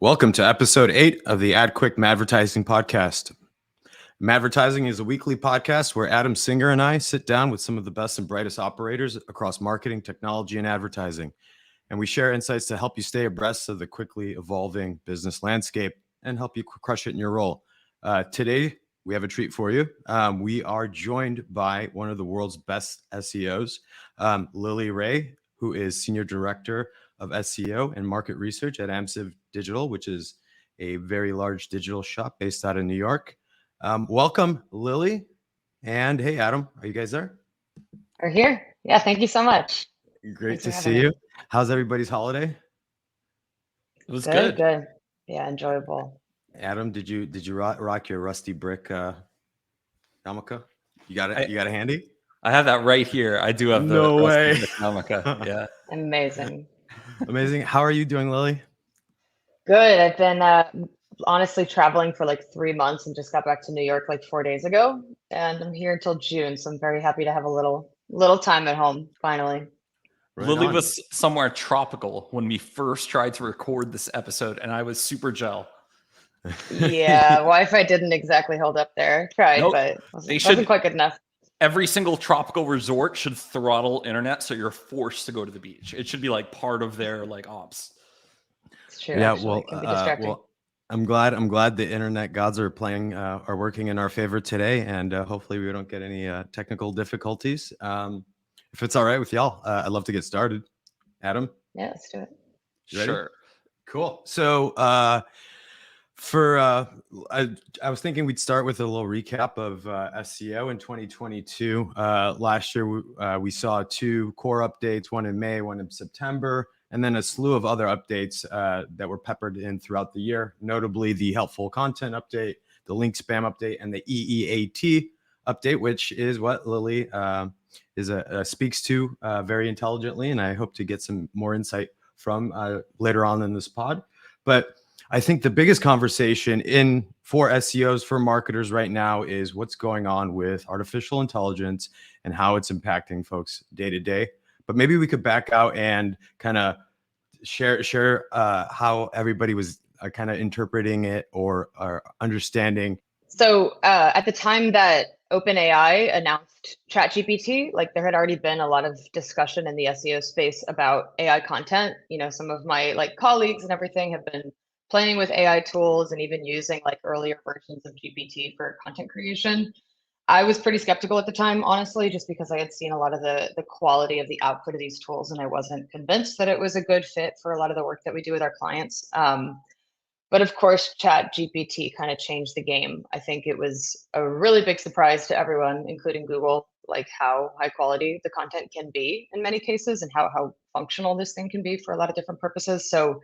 Welcome to episode 8 of the AdQuick Madvertising Podcast. Madvertising is a weekly podcast where Adam Singer and I sit down with some of the best and brightest operators across marketing, technology, and advertising. And we share insights to help you stay abreast of the quickly evolving business landscape and help you crush it in your role. Today, we have a treat for you. We are joined by one of the world's best SEOs, Lily Ray, who is Senior Director of SEO and Market Research at Amsive Digital, which is a very large digital shop based out of New York. Welcome, Lily. And hey, Adam, are you guys there? We're here. Yeah, thank you so much. Great to see you. How's everybody's holiday? It was good. Good. Yeah, enjoyable. Adam, did you rock your rusty brick yarmulke? You got it? You got it handy? I have that right here. I do have the rusty brick yarmulke. Yeah. Amazing. Amazing. How are you doing, Lily? Good. I've been honestly traveling for like 3 months and just got back to New York like 4 days ago. And I'm here until June. So I'm very happy to have a little time at home finally. Right Lily on. Was somewhere tropical when we first tried to record this episode, and I was super gel. Yeah, Wi-Fi didn't exactly hold up there. Tried, but wasn't quite good enough. Every single tropical resort should throttle internet, so you're forced to go to the beach. It should be like part of their like ops. It's true. Yeah, actually. It can be distracting. Well, I'm glad the internet gods are working in our favor today, and hopefully we don't get any technical difficulties. If it's all right with y'all, I'd love to get started. Adam? Yeah, let's do it. Sure. Cool. So I was thinking we'd start with a little recap of SEO in 2022. Last year, we saw 2 core updates, one in May, one in September, and then a slew of other updates that were peppered in throughout the year, notably the helpful content update, the link spam update, and the EEAT update, which is what Lily speaks to very intelligently, and I hope to get some more insight from later on in this pod. But I think the biggest conversation for SEOs, for marketers right now, is what's going on with artificial intelligence and how it's impacting folks day to day. But maybe we could back out and kind of share how everybody was kind of interpreting it or understanding. So at the time that OpenAI announced ChatGPT, like there had already been a lot of discussion in the SEO space about AI content. You know, some of my like colleagues and everything have been playing with AI tools and even using like earlier versions of GPT for content creation. I was pretty skeptical at the time, honestly, just because I had seen a lot of the quality of the output of these tools, and I wasn't convinced that it was a good fit for a lot of the work that we do with our clients. But of course, ChatGPT kind of changed the game. I think it was a really big surprise to everyone, including Google, like how high quality the content can be in many cases and how functional this thing can be for a lot of different purposes. So,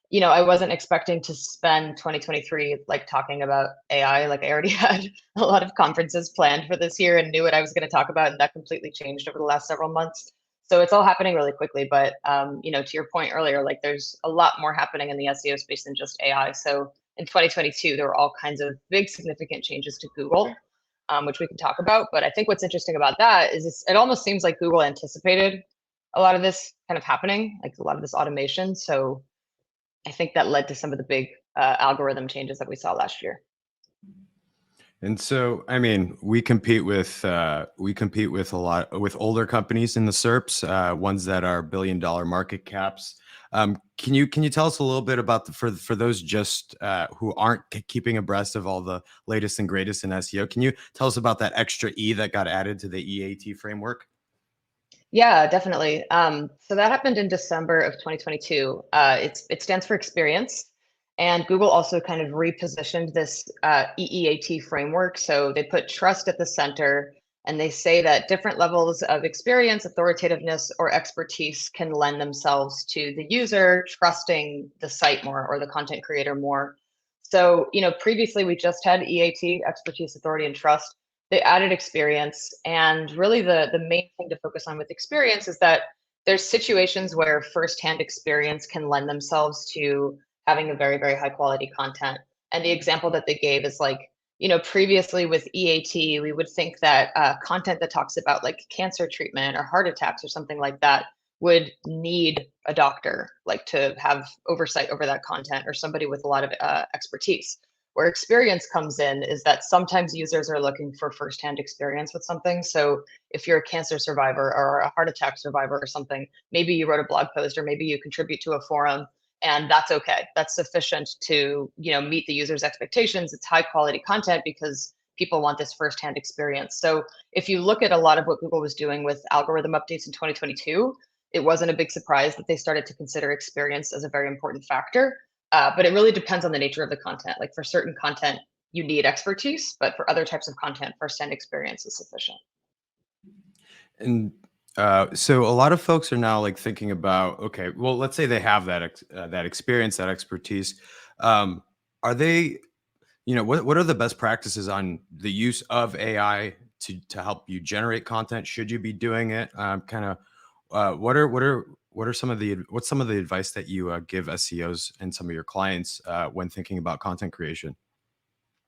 you know, I wasn't expecting to spend 2023 like talking about AI. Like I already had a lot of conferences planned for this year and knew what I was going to talk about, and that completely changed over the last several months. So it's all happening really quickly. But you know, to your point earlier, like there's a lot more happening in the SEO space than just AI. So in 2022, there were all kinds of big significant changes to Google, which we can talk about. But I think what's interesting about that is it almost seems like Google anticipated a lot of this kind of happening, like a lot of this automation. So I think that led to some of the big algorithm changes that we saw last year. And so, I mean, we compete with a lot with older companies in the SERPs, ones that are billion-dollar market caps. Can you tell us a little bit about for those just who aren't keeping abreast of all the latest and greatest in SEO? Can you tell us about that extra E that got added to the EAT framework? Yeah, definitely. So that happened in December of 2022. It stands for experience. And Google also kind of repositioned this EEAT framework. So they put trust at the center, and they say that different levels of experience, authoritativeness, or expertise can lend themselves to the user trusting the site more or the content creator more. So, you know, previously we just had EAT, expertise, authority, and trust. They added experience. And really the main thing to focus on with experience is that there's situations where firsthand experience can lend themselves to having a very, very high quality content. And the example that they gave is like, you know, previously with EAT, we would think that content that talks about like cancer treatment or heart attacks or something like that would need a doctor, like to have oversight over that content, or somebody with a lot of expertise. Where experience comes in is that sometimes users are looking for firsthand experience with something. So if you're a cancer survivor or a heart attack survivor or something, maybe you wrote a blog post or maybe you contribute to a forum, and that's okay. That's sufficient to, meet the user's expectations. It's high quality content because people want this firsthand experience. So if you look at a lot of what Google was doing with algorithm updates in 2022, it wasn't a big surprise that they started to consider experience as a very important factor. But it really depends on the nature of the content. Like for certain content, you need expertise, but for other types of content, first-hand experience is sufficient. And so a lot of folks are now like thinking about, okay, well, let's say they have that experience, that expertise. Are they, what are the best practices on the use of AI to help you generate content? Should you be doing it? What's some of the advice that you give SEOs and some of your clients when thinking about content creation?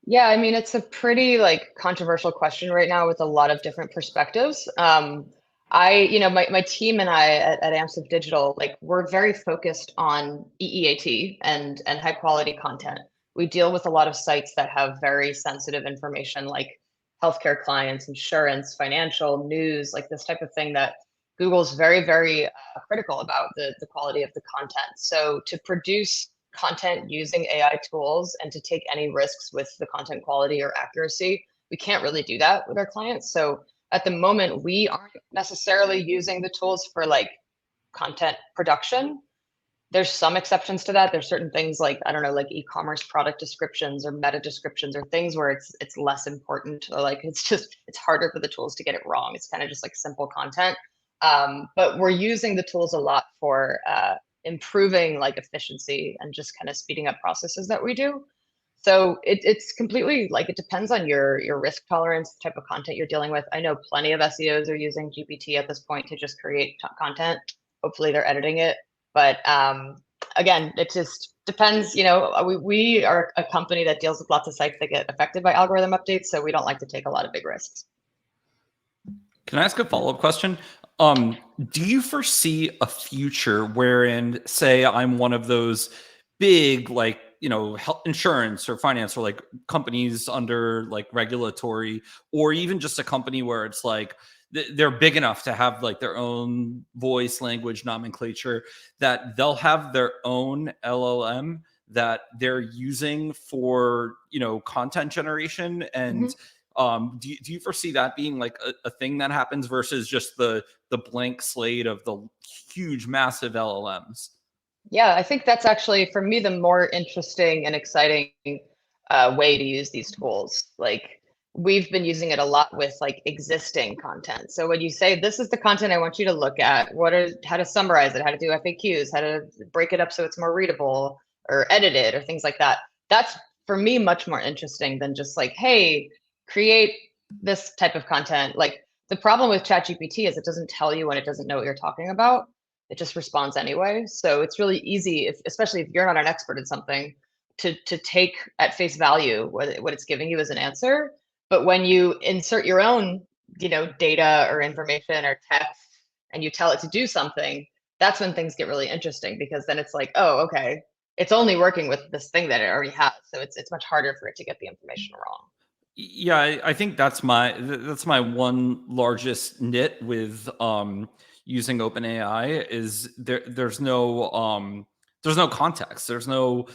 Yeah, I mean, it's a pretty controversial question right now with a lot of different perspectives. My team and I at Amsive Digital, we're very focused on EEAT and high quality content. We deal with a lot of sites that have very sensitive information, like healthcare clients, insurance, financial, news, like this type of thing that Google's very, very critical about the quality of the content. So to produce content using AI tools and to take any risks with the content quality or accuracy, we can't really do that with our clients. So at the moment, we aren't necessarily using the tools for content production. There's some exceptions to that. There's certain things like, I don't know, like e-commerce product descriptions or meta descriptions or things where it's less important, or it's harder for the tools to get it wrong. It's kind of just simple content. But we're using the tools a lot for improving efficiency and just kind of speeding up processes that we do. So it's completely it depends on your risk tolerance, the type of content you're dealing with. I know plenty of SEOs are using GPT at this point to just create content. Hopefully they're editing it. But again, it just depends. We are a company that deals with lots of sites that get affected by algorithm updates, so we don't like to take a lot of big risks. Can I ask a follow-up question? Do you foresee a future wherein, say, I'm one of those big, health insurance or finance or companies under regulatory, or even just a company where it's they're big enough to have their own voice, language, nomenclature, that they'll have their own LLM that they're using for, content generation? And do you foresee that being a thing that happens versus just the blank slate of the huge, massive LLMs? Yeah, I think that's actually, for me, the more interesting and exciting way to use these tools. We've been using it a lot with existing content. So when you say, this is the content I want you to look at, how to summarize it, how to do FAQs, how to break it up so it's more readable or edit it or things like that. That's, for me, much more interesting than just hey, create this type of content. The problem with ChatGPT is it doesn't tell you when it doesn't know what you're talking about. It just responds anyway. So it's really easy, especially if you're not an expert in something, to take at face value what it's giving you as an answer. But when you insert your own, data or information or text, and you tell it to do something, that's when things get really interesting, because then it's oh, okay, it's only working with this thing that it already has. So it's much harder for it to get the information wrong. Yeah, I think that's my one largest nit with using OpenAI is there's no context. There's no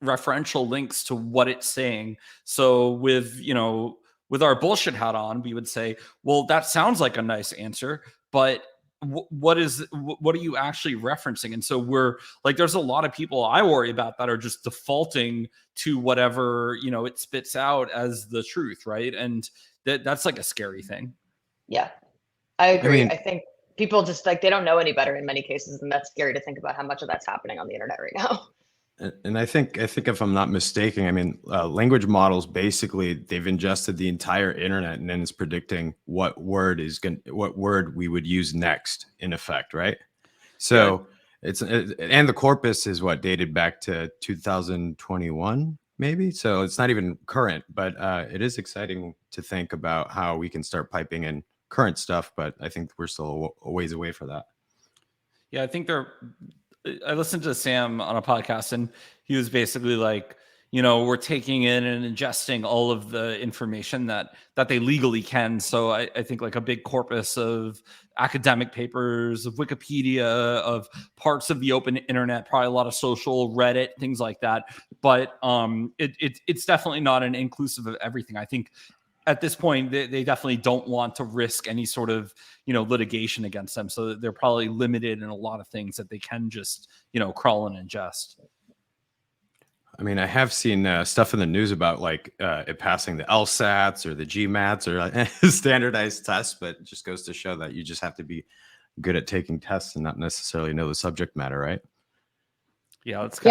referential links to what it's saying. So with our bullshit hat on, we would say, well, that sounds like a nice answer, but what are you actually referencing? And so we're there's a lot of people I worry about that are just defaulting to whatever it spits out as the truth, right? And that's a scary thing. Yeah, I agree. I mean, I think people just they don't know any better in many cases, and that's scary to think about how much of that's happening on the internet right now. And I think if I'm not mistaken, I mean, language models, basically they've ingested the entire internet and then it's predicting what word we would use next, in effect, right? So and the corpus is dated back to 2021, maybe. So it's not even current, but it is exciting to think about how we can start piping in current stuff. But I think we're still a ways away for that. Yeah, I think I listened to Sam on a podcast, and he was basically like, we're taking in and ingesting all of the information that they legally can. So I think like a big corpus of academic papers, of Wikipedia, of parts of the open internet, probably a lot of social, Reddit, things like that. But it's definitely not an inclusive of everything. I think at this point, they definitely don't want to risk any sort of, litigation against them. So they're probably limited in a lot of things that they can just, crawl and ingest. I mean, I have seen stuff in the news about like it passing the LSATs or the GMATs or standardized tests, but it just goes to show that you just have to be good at taking tests and not necessarily know the subject matter, right? Yeah, that's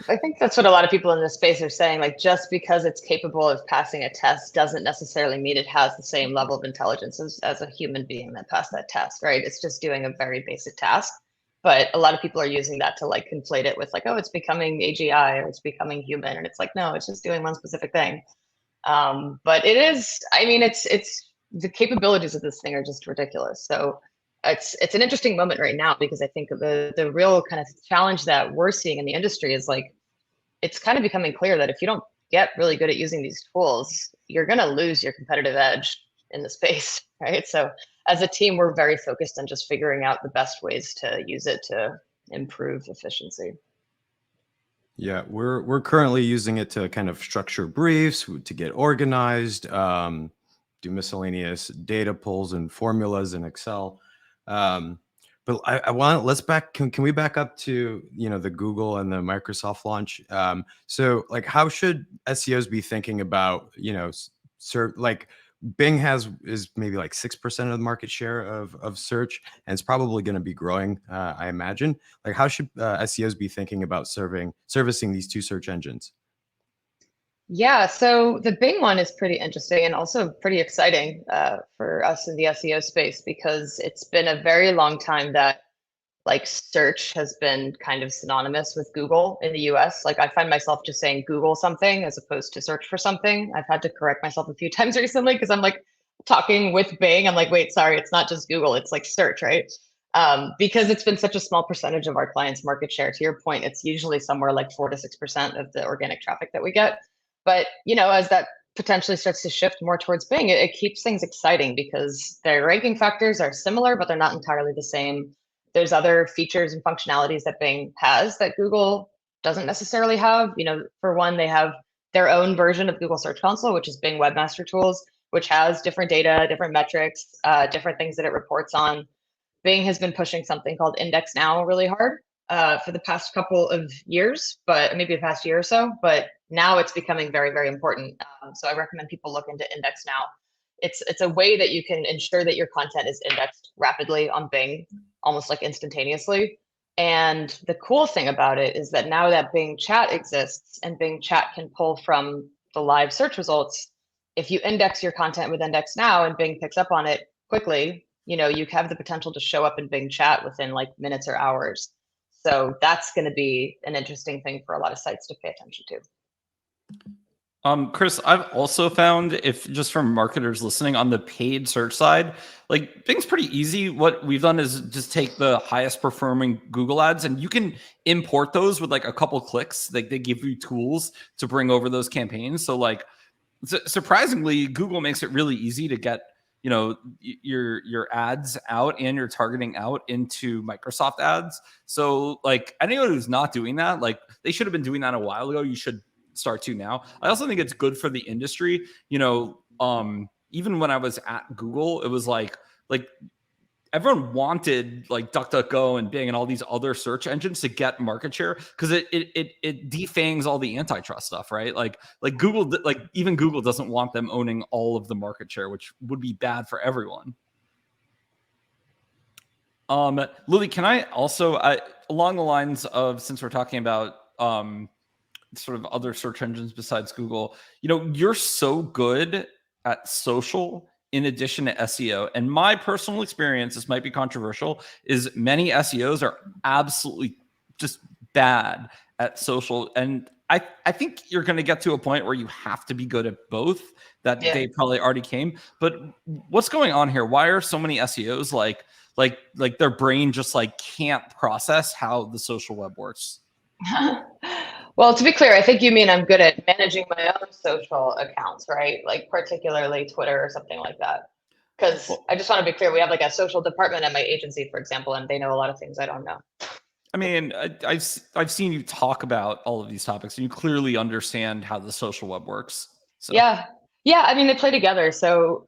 I think that's what a lot of people in this space are saying. Like, just because it's capable of passing a test doesn't necessarily mean it has the same level of intelligence as a human being that passed that test, right? It's just doing a very basic task. But a lot of people are using that to like conflate it with like, oh, it's becoming AGI or it's becoming human. And it's like, no, it's just doing one specific thing. But it is, I mean, it's the capabilities of this thing are just ridiculous. So it's an interesting moment right now, because I think the real kind of challenge that we're seeing in the industry is like, it's kind of becoming clear that if you don't get really good at using these tools, you're going to lose your competitive edge in the space, right? So as a team, we're very focused on just figuring out the best ways to use it to improve efficiency. Yeah, we're currently using it to kind of structure briefs, to get organized, do miscellaneous data pulls and formulas in Excel. But I want can we back up to the Google and the Microsoft launch? So like, how should SEOs be thinking about like Bing is maybe like 6% of the market share of search, and it's probably going to be growing, I imagine. Like, how should SEOs be thinking about servicing these two search engines? Yeah, so the Bing one is pretty interesting and also pretty exciting for us in the SEO space, because it's been a very long time that like search has been kind of synonymous with Google in the US. Like, I find myself just saying Google something as opposed to search for something. I've had to correct myself a few times recently because I'm like talking with Bing. I'm like, wait, sorry, it's not just Google, it's like search, right? Because it's been such a small percentage of our clients' market share. To your point, it's usually somewhere like 4 to 6% of the organic traffic that we get. But as that potentially starts to shift more towards Bing, it keeps things exciting because their ranking factors are similar, but they're not entirely the same. There's other features and functionalities that Bing has that Google doesn't necessarily have. For one, they have their own version of Google Search Console, which is Bing Webmaster Tools, which has different data, different metrics, different things that it reports on. Bing has been pushing something called Index Now really hard for the past couple of years, but maybe the past year or so. But now it's becoming very, very important. So I recommend people look into Index Now. It's a way that you can ensure that your content is indexed rapidly on Bing, almost like instantaneously. And the cool thing about it is that now that Bing Chat exists and Bing Chat can pull from the live search results, if you index your content with Index Now and Bing picks up on it quickly, you have the potential to show up in Bing Chat within like minutes or hours. So that's going to be an interesting thing for a lot of sites to pay attention to. Chris, I've also found, if just from marketers listening on the paid search side, like Bing's pretty easy. What we've done is just take the highest performing Google ads, and you can import those with like a couple clicks. Like, they give you tools to bring over those campaigns. So like, surprisingly, Google makes it really easy to get your ads out and your targeting out into Microsoft ads. So like, anyone who's not doing that, like, they should have been doing that a while ago. You should start to now. I also think it's good for the industry. Even when I was at Google, it was like everyone wanted like DuckDuckGo and Bing and all these other search engines to get market share, because it defangs all the antitrust stuff, right? Like Google, like even Google doesn't want them owning all of the market share, which would be bad for everyone. Lily, can I also, along the lines of, since we're talking about sort of other search engines besides Google, you're so good at social in addition to SEO. And my personal experience, this might be controversial, is many SEOs are absolutely just bad at social. And I think you're going to get to a point where you have to be good at both. That Yeah. day probably already came. But what's going on here? Why are so many SEOs like their brain just like can't process how the social web works? Well, to be clear, I think you mean I'm good at managing my own social accounts, right? Like particularly Twitter or something like that. Because I just want to be clear, we have like a social department at my agency, for example, and they know a lot of things I don't know. I mean, I've seen you talk about all of these topics, and you clearly understand how the social web works. So Yeah. I mean, they play together. So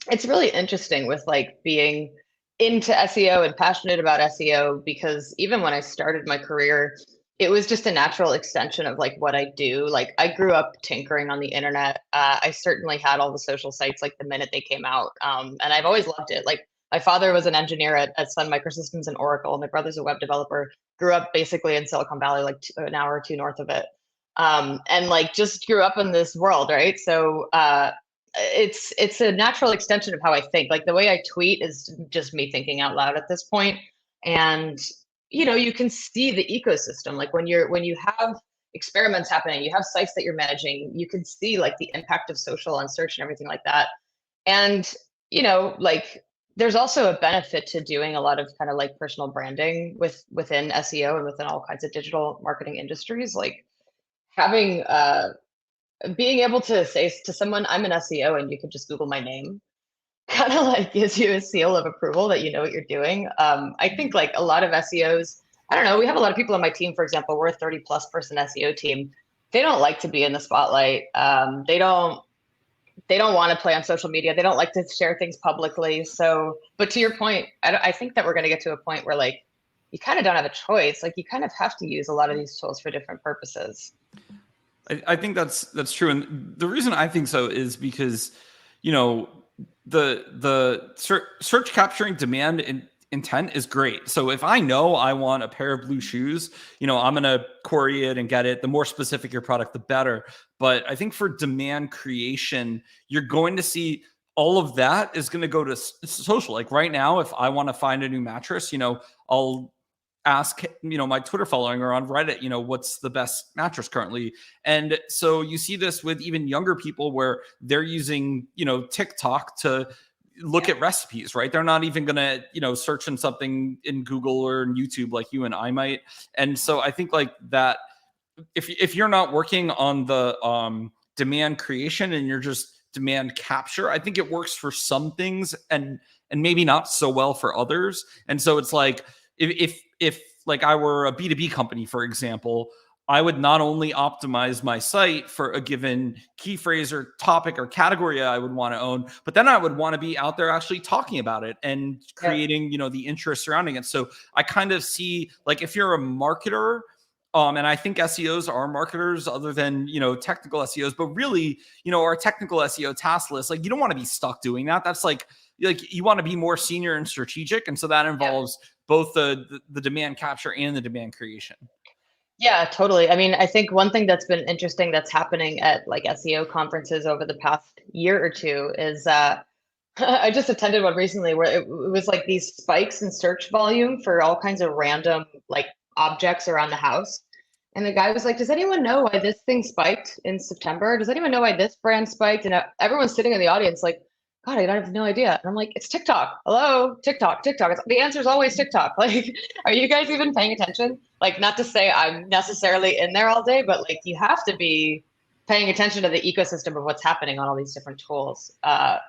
it's really interesting with like being into SEO and passionate about SEO, because even when I started my career, it was just a natural extension of like what I do. Like I grew up tinkering on the internet. I certainly had all the social sites like the minute they came out. And I've always loved it. Like my father was an engineer at Sun Microsystems and Oracle. My brother's a web developer, grew up basically in Silicon Valley, like an hour or two north of it. And like just grew up in this world, right? So it's a natural extension of how I think. Like the way I tweet is just me thinking out loud at this point. And you can see the ecosystem. Like when you have experiments happening, you have sites that you're managing, you can see like the impact of social on search and everything like that. And like there's also a benefit to doing a lot of kind of like personal branding within SEO and within all kinds of digital marketing industries. Like having being able to say to someone, I'm an SEO, and you can just Google my name, kind of like gives you a seal of approval that you know what you're doing. I think like a lot of SEOs, I don't know, we have a lot of people on my team, for example, we're a 30 plus person SEO team. They don't like to be in the spotlight. They don't want to play on social media. They don't like to share things publicly. So, but to your point, I think that we're going to get to a point where like, you kind of don't have a choice. Like you kind of have to use a lot of these tools for different purposes. I think that's true. And the reason I think so is because, the search capturing demand intent is great. So if I know I want a pair of blue shoes, I'm going to query it and get it. The more specific your product, the better. But I think for demand creation, you're going to see all of that is going to go to social. Like right now, if I want to find a new mattress, I'll ask my Twitter following or on Reddit, what's the best mattress currently. And so you see this with even younger people where they're using TikTok to look at recipes, right? They're not even gonna search in something in Google or in YouTube like you and I might. And so I think like that, if you're not working on the demand creation and you're just demand capture, I think it works for some things and maybe not so well for others. And so it's like if like I were a B2B company, for example, I would not only optimize my site for a given key phrase or topic or category I would want to own, but then I would want to be out there actually talking about it and creating, the interest surrounding it. So I kind of see like if you're a marketer, and I think SEOs are marketers other than, technical SEOs, but really, our technical SEO task list, like you don't want to be stuck doing that. That's like you want to be more senior and strategic. And so that involves both the demand capture and the demand creation. Yeah, totally. I mean, I think one thing that's been interesting that's happening at like SEO conferences over the past year or two is I just attended one recently where it was like these spikes in search volume for all kinds of random like objects around the house. And the guy was like, does anyone know why this thing spiked in September? Does anyone know why this brand spiked? And everyone's sitting in the audience like, God, I have no idea. And I'm like, it's TikTok. Hello, TikTok. The answer is always TikTok. Like, are you guys even paying attention? Like, not to say I'm necessarily in there all day, but like, you have to be paying attention to the ecosystem of what's happening on all these different tools.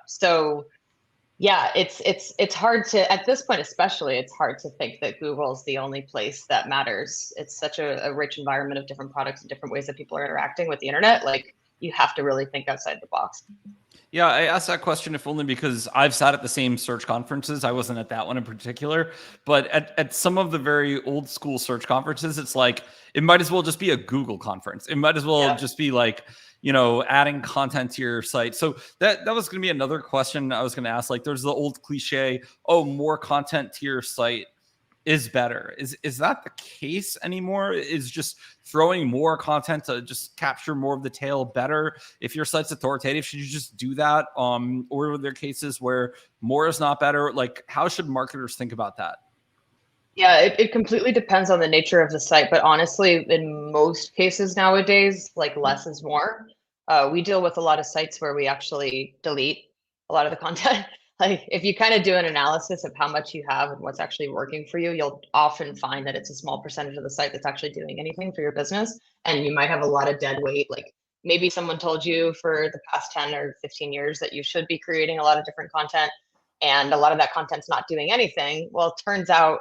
So yeah, it's hard to, at this point especially, it's hard to think that Google's the only place that matters. It's such a rich environment of different products and different ways that people are interacting with the internet. Like, you have to really think outside the box. Yeah, I asked that question if only because I've sat at the same search conferences. I wasn't at that one in particular, but at some of the very old school search conferences, it's like, it might as well just be a Google conference. It might as well just be like, adding content to your site. So that was going to be another question I was going to ask. Like there's the old cliche, oh, more content to your site is better. Is that the case anymore? Is just throwing more content to just capture more of the tail better? If your site's authoritative, should you just do that? Or are there cases where more is not better? Like how should marketers think about that? Yeah, it completely depends on the nature of the site, but honestly, in most cases nowadays, like less is more. We deal with a lot of sites where we actually delete a lot of the content. Like if you kind of do an analysis of how much you have and what's actually working for you, you'll often find that it's a small percentage of the site that's actually doing anything for your business. And you might have a lot of dead weight. Like maybe someone told you for the past 10 or 15 years that you should be creating a lot of different content, and a lot of that content's not doing anything. Well, it turns out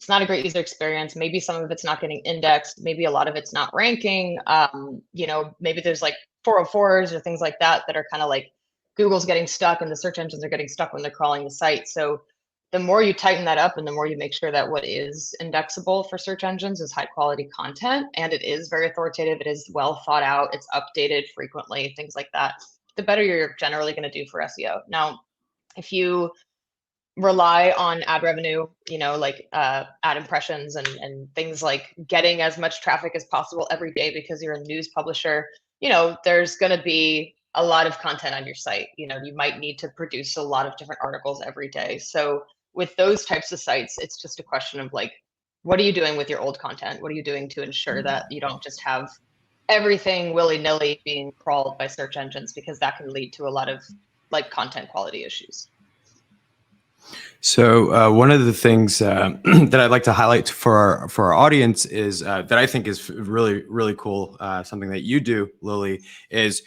it's not a great user experience. Maybe some of it's not getting indexed. Maybe a lot of it's not ranking. Maybe there's like 404s or things like that that are kind of like Google's getting stuck and the search engines are getting stuck when they're crawling the site. So the more you tighten that up and the more you make sure that what is indexable for search engines is high quality content and it is very authoritative, it is well thought out, it's updated frequently, things like that, the better you're generally going to do for SEO. Now, if you rely on ad revenue, like ad impressions and things like getting as much traffic as possible every day because you're a news publisher, there's going to be a lot of content on your site. You might need to produce a lot of different articles every day. So with those types of sites, it's just a question of like, what are you doing with your old content? What are you doing to ensure that you don't just have everything willy-nilly being crawled by search engines, because that can lead to a lot of like content quality issues. So one of the things that I'd like to highlight for our audience is that I think is really, really cool. Something that you do, Lily, is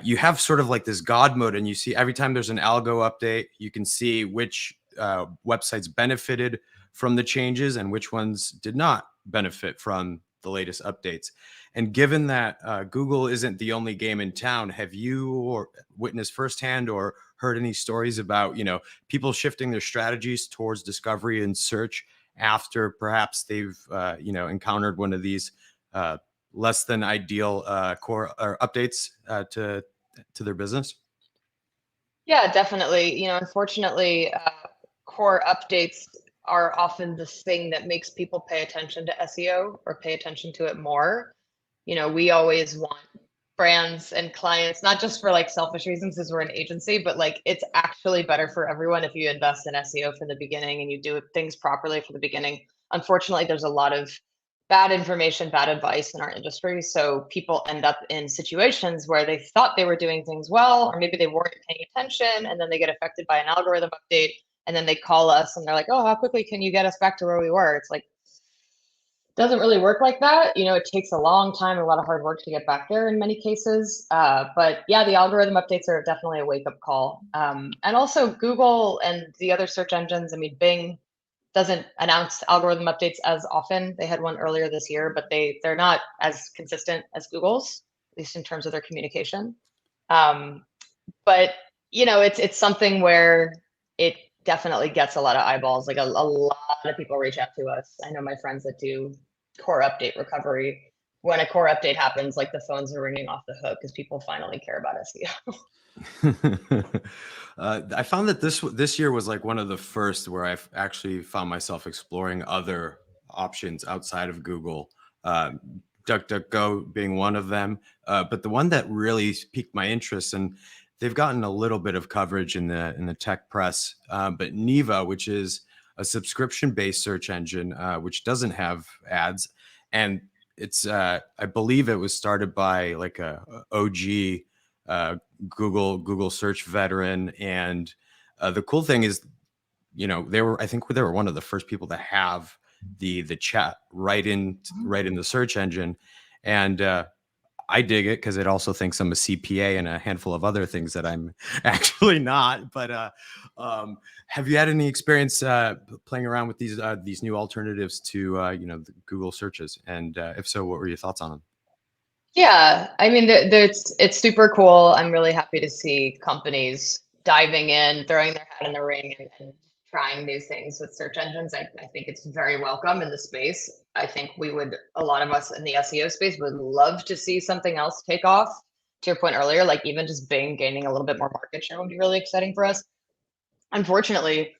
you have sort of like this God mode, and you see every time there's an algo update, you can see which websites benefited from the changes and which ones did not benefit from the latest updates. And given that Google isn't the only game in town, have you witnessed firsthand or heard any stories about, people shifting their strategies towards discovery and search after perhaps they've, encountered one of these less than ideal core or updates to their business? Yeah, definitely. Unfortunately, core updates are often the thing that makes people pay attention to SEO or pay attention to it more. We always want brands and clients, not just for like selfish reasons because we're an agency, but like it's actually better for everyone if you invest in SEO from the beginning and you do things properly from the beginning. Unfortunately, there's a lot of bad information, bad advice in our industry. So people end up in situations where they thought they were doing things well, or maybe they weren't paying attention, and then they get affected by an algorithm update. And then they call us and they're like, oh, how quickly can you get us back to where we were? It's like, doesn't really work like that. It takes a long time, a lot of hard work to get back there in many cases. But yeah, the algorithm updates are definitely a wake up call. And also Google and the other search engines, Bing doesn't announce algorithm updates as often. They had one earlier this year, but they're not as consistent as Google's, at least in terms of their communication. But it's something where it definitely gets a lot of eyeballs. Like a lot of people reach out to us. I know my friends that do core update recovery. When a core update happens, like the phones are ringing off the hook because people finally care about SEO. I found that this year was like one of the first where I've actually found myself exploring other options outside of Google, DuckDuckGo being one of them. But the one that really piqued my interest, and they've gotten a little bit of coverage in the tech press, but Neeva, which is a subscription-based search engine, which doesn't have ads, and it's I believe it was started by like a OG Google search veteran. And the cool thing is, I think they were one of the first people to have the chat right in the search engine. And I dig it because it also thinks I'm a CPA and a handful of other things that I'm actually not. But have you had any experience playing around with these new alternatives to the Google searches? And if so, what were your thoughts on them? Yeah, it's super cool. I'm really happy to see companies diving in, throwing their hat in the ring, and trying new things with search engines. I think it's very welcome in the space. I think a lot of us in the SEO space would love to see something else take off. To your point earlier, like even just Bing gaining a little bit more market share would be really exciting for us. Unfortunately,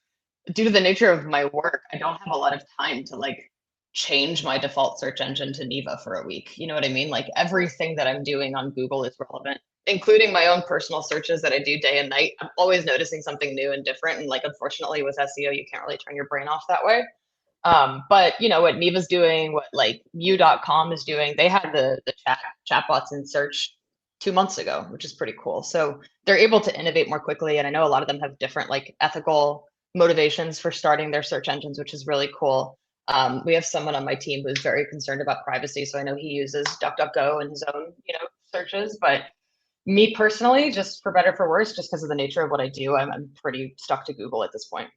due to the nature of my work, I don't have a lot of time to like change my default search engine to Neeva for a week. You know what I mean? Like everything that I'm doing on Google is relevant, including my own personal searches that I do day and night. I'm always noticing something new and different. And like, unfortunately with SEO, you can't really turn your brain off that way. But you know what Neva's doing, what like you.com is doing, they had the chatbots in search 2 months ago, which is pretty cool. So they're able to innovate more quickly. And I know a lot of them have different like ethical motivations for starting their search engines, which is really cool. We have someone on my team who's very concerned about privacy. So I know he uses DuckDuckGo in his own, searches. But me personally, just for better for worse, just because of the nature of what I do, I'm pretty stuck to Google at this point.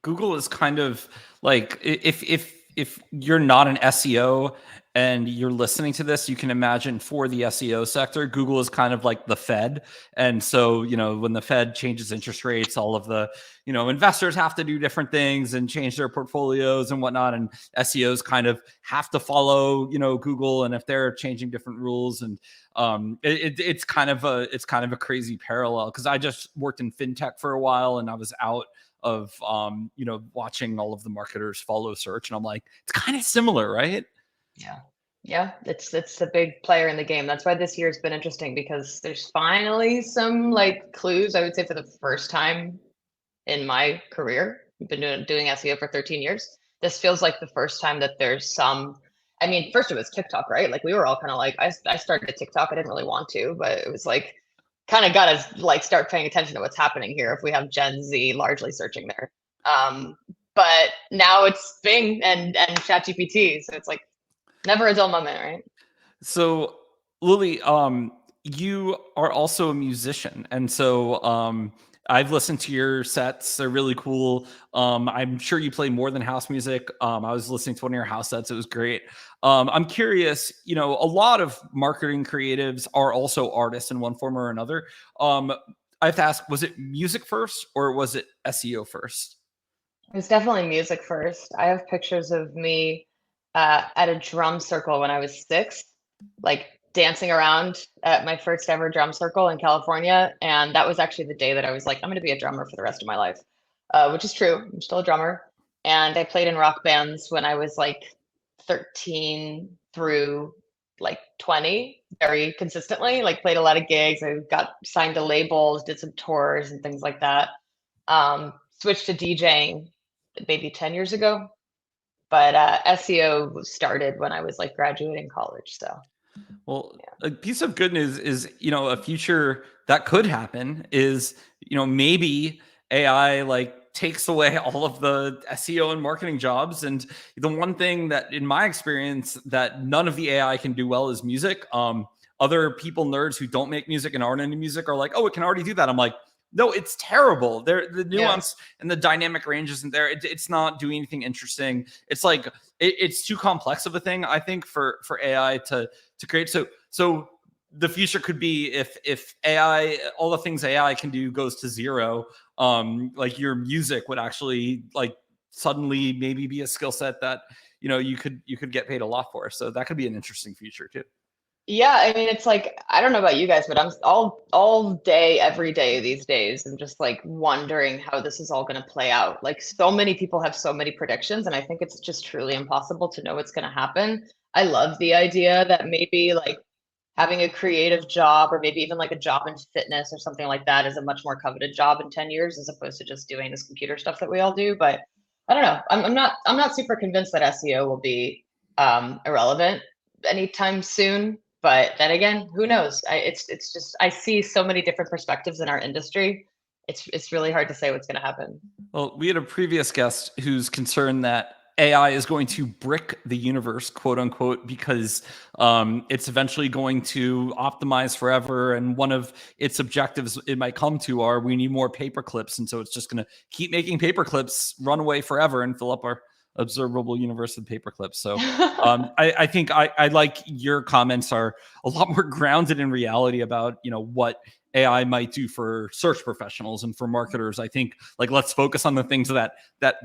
Google is kind of like, if you're not an SEO and you're listening to this, you can imagine for the SEO sector, Google is kind of like the Fed. And so, when the Fed changes interest rates, all of the, investors have to do different things and change their portfolios and whatnot. And SEOs kind of have to follow, Google. And if they're changing different rules, and it's kind of a crazy parallel, because I just worked in fintech for a while and I was out of watching all of the marketers follow search, and I'm like, it's kind of similar, right? Yeah, it's a big player in the game. That's why this year's been interesting, because there's finally some like clues, I would say, for the first time in my career. We've been doing SEO for 13 years. This feels like the first time that there's some, I mean, first it was TikTok, right? Like we were all kind of like, I started a TikTok. I didn't really want to, but it was like, kind of got to like start paying attention to what's happening here if we have Gen Z largely searching there. But now it's Bing and ChatGPT. So it's like never a dull moment, right? So Lily, you are also a musician. And so I've listened to your sets. They're really cool. I'm sure you play more than house music. I was listening to one of your house sets. It was great. I'm curious, a lot of marketing creatives are also artists in one form or another. I have to ask, was it music first or was it SEO first? It was definitely music first. I have pictures of me at a drum circle when I was 6, like dancing around at my first ever drum circle in California. And that was actually the day that I was like, I'm going to be a drummer for the rest of my life, which is true. I'm still a drummer. And I played in rock bands when I was like 13 through like 20, very consistently, like played a lot of gigs. I got signed to labels, did some tours and things like that. Switched to DJing maybe 10 years ago. But SEO started when I was like graduating college. So, well, a piece of good news is, a future that could happen is, maybe AI like takes away all of the SEO and marketing jobs. And the one thing that in my experience that none of the AI can do well is music. Other people, nerds who don't make music and aren't into music, are like, oh, it can already do that. I'm like, no, it's terrible. The nuance and the dynamic range isn't there. It's not doing anything interesting. It's like it's too complex of a thing, I think, for AI to create. So the future could be if AI, all the things AI can do goes to zero. Like your music would actually like suddenly maybe be a skill set that you could get paid a lot for. So that could be an interesting future too. Yeah, I mean, it's like, I don't know about you guys, but I'm all day, every day these days, I'm just like wondering how this is all going to play out. Like so many people have so many predictions, and I think it's just truly impossible to know what's going to happen. I love the idea that maybe like having a creative job, or maybe even like a job in fitness or something like that, is a much more coveted job in 10 years as opposed to just doing this computer stuff that we all do. But I don't know. I'm not super convinced that SEO will be irrelevant anytime soon. But then again, who knows? It's just, I see so many different perspectives in our industry. It's really hard to say what's going to happen. Well, we had a previous guest who's concerned that AI is going to brick the universe, quote unquote, because it's eventually going to optimize forever. And one of its objectives it might come to are we need more paper clips. And so it's just going to keep making paper clips run away forever and fill up our observable universe with paper clips. So I think I like your comments are a lot more grounded in reality about, what AI might do for search professionals and for marketers. I think like, let's focus on the things that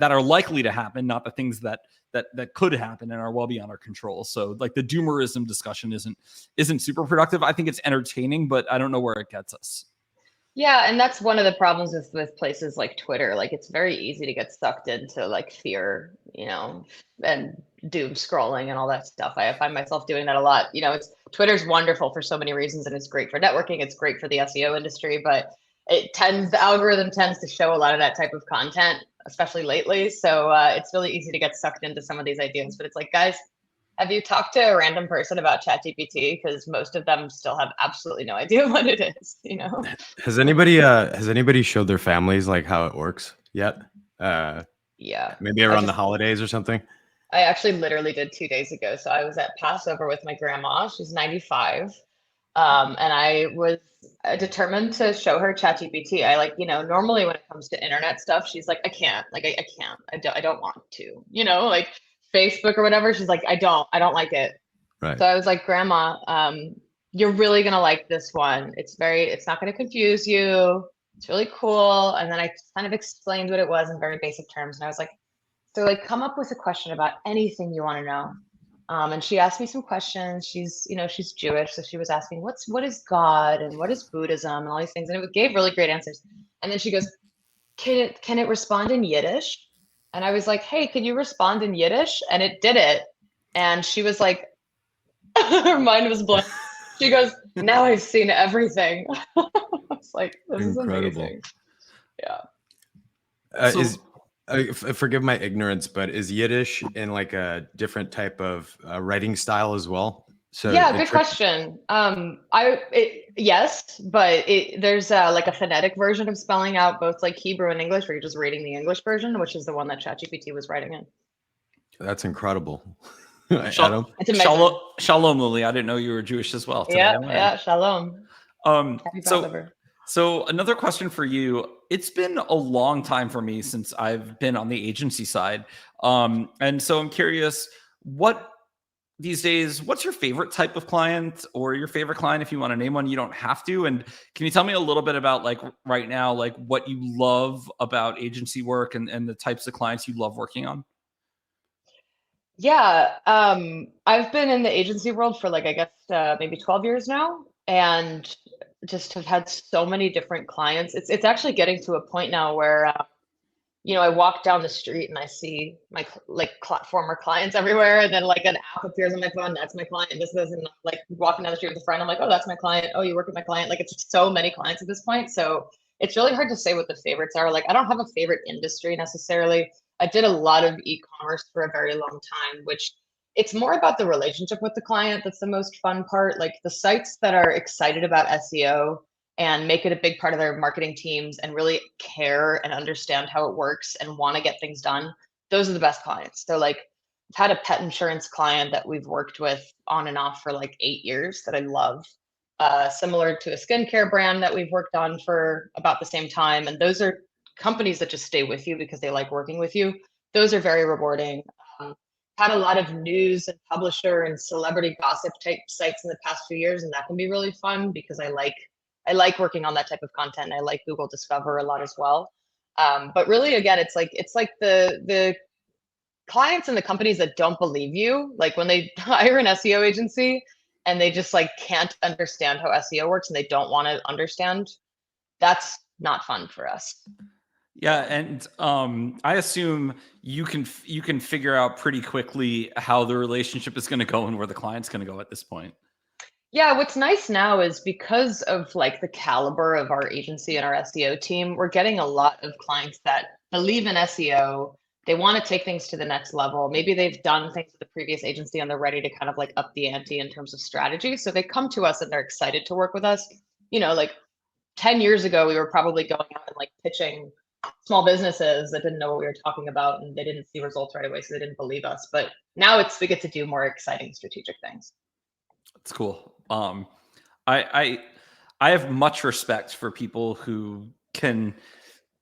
are likely to happen, not the things that could happen and are well beyond our control. So like the doomerism discussion isn't super productive. I think it's entertaining, but I don't know where it gets us. Yeah, and that's one of the problems with places like Twitter. Like it's very easy to get sucked into like fear, and doom scrolling and all that stuff. I find myself doing that a lot. Twitter's wonderful for so many reasons, and it's great for networking. It's great for the SEO industry, but the algorithm tends to show a lot of that type of content especially lately. So it's really easy to get sucked into some of these ideas. But it's like, guys, have you talked to a random person about ChatGPT? Because most of them still have absolutely no idea what it is, you know? Has anybody showed their families like how it works yet? Yeah. Maybe around the holidays or something? I actually literally did 2 days ago. So I was at Passover with my grandma. She's 95. And I was determined to show her ChatGPT. I like, normally when it comes to internet stuff, she's like, I can't, like, I can't, I don't want to, like Facebook or whatever. She's like, I don't like it. Right. So I was like, Grandma, you're really going to like this one. It's not going to confuse you. It's really cool. And then I kind of explained what it was in very basic terms. And I was like, so like, come up with a question about anything you want to know. And she asked me some questions. She's Jewish. So she was asking, what is God and what is Buddhism and all these things. And it gave really great answers. And then she goes, can it respond in Yiddish? And I was like, hey, can you respond in Yiddish? And it did it. And she was like, her mind was blown. She goes, now I've seen everything. I was like, this Incredible. is amazing. Yeah. Forgive my ignorance, but is Yiddish in like a different type of writing style as well? So yeah, good question. Yes, but there's like a phonetic version of spelling out both like Hebrew and English, where you're just reading the English version, which is the one that ChatGPT was writing in. That's incredible. Adam? Shalom, Lily. I didn't know you were Jewish as well. Yeah, shalom. Happy Passover. So another question for you. It's been a long time for me since I've been on the agency side. And so I'm curious, these days, what's your favorite type of client, or your favorite client? If you want to name one, you don't have to. And can you tell me a little bit about like right now, like what you love about agency work and the types of clients you love working on? Yeah, I've been in the agency world for like, I guess, maybe 12 years now, and just have had so many different clients. It's actually getting to a point now where, I walk down the street and I see my former clients everywhere, and then like an app appears on my phone. That's my client. This and like walking down the street with a friend. I'm like, oh, that's my client. Oh, you work with my client. Like, it's so many clients at this point. So it's really hard to say what the favorites are. Like, I don't have a favorite industry necessarily. I did a lot of e-commerce for a very long time, which it's more about the relationship with the client. That's the most fun part. Like the sites that are excited about SEO and make it a big part of their marketing teams and really care and understand how it works and want to get things done. Those are the best clients. So like I've had a pet insurance client that we've worked with on and off for like 8 years that I love. Similar to a skincare brand that we've worked on for about the same time. And those are companies that just stay with you because they like working with you. Those are very rewarding. Had a lot of news and publisher and celebrity gossip type sites in the past few years, and that can be really fun because I like working on that type of content. I like Google Discover a lot as well. But really, again, it's like the clients and the companies that don't believe you, like when they hire an SEO agency and they just like can't understand how SEO works and they don't want to understand, that's not fun for us. Yeah, and I assume you can figure out pretty quickly how the relationship is going to go and where the client's going to go at this point. Yeah, what's nice now is because of like the caliber of our agency and our SEO team, we're getting a lot of clients that believe in SEO. They want to take things to the next level. Maybe they've done things with the previous agency and they're ready to kind of like up the ante in terms of strategy. So they come to us and they're excited to work with us. Like 10 years ago, we were probably going out and like pitching small businesses that didn't know what we were talking about and they didn't see results right away, so they didn't believe us. But now we get to do more exciting strategic things. That's cool. I have much respect for people who can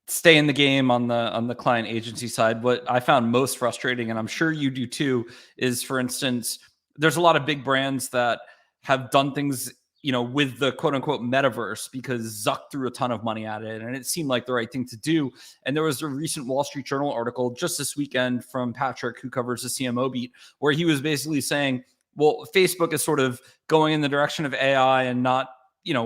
stay in the game on the client agency side. What I found most frustrating, and I'm sure you do too, is, for instance, there's a lot of big brands that have done things with the quote unquote metaverse because Zuck threw a ton of money at it and it seemed like the right thing to do. And there was a recent Wall Street Journal article just this weekend from Patrick, who covers the CMO beat, where he was basically saying, well, Facebook is sort of going in the direction of AI and not,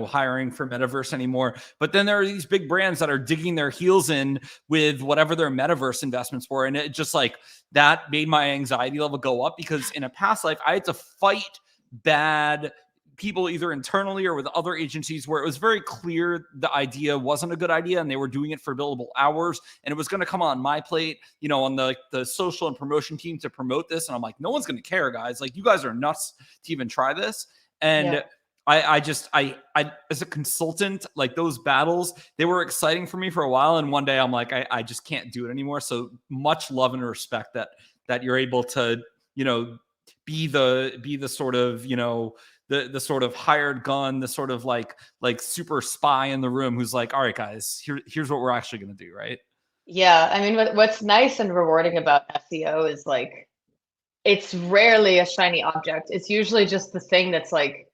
hiring for metaverse anymore. But then there are these big brands that are digging their heels in with whatever their metaverse investments were. And it just like that made my anxiety level go up, because in a past life, I had to fight bad people either internally or with other agencies where it was very clear the idea wasn't a good idea and they were doing it for billable hours and it was going to come on my plate, on the social and promotion team to promote this. And I'm like, no one's going to care, guys. Like, you guys are nuts to even try this. And Yeah. I as a consultant, like, those battles, they were exciting for me for a while. And one day I'm like, I just can't do it anymore. So much love and respect that you're able to, be the sort of, the sort of hired gun, the sort of like super spy in the room who's like, all right, guys, here's what we're actually going to do. Right. Yeah. I mean, what's nice and rewarding about SEO is like, it's rarely a shiny object. It's usually just the thing that's like,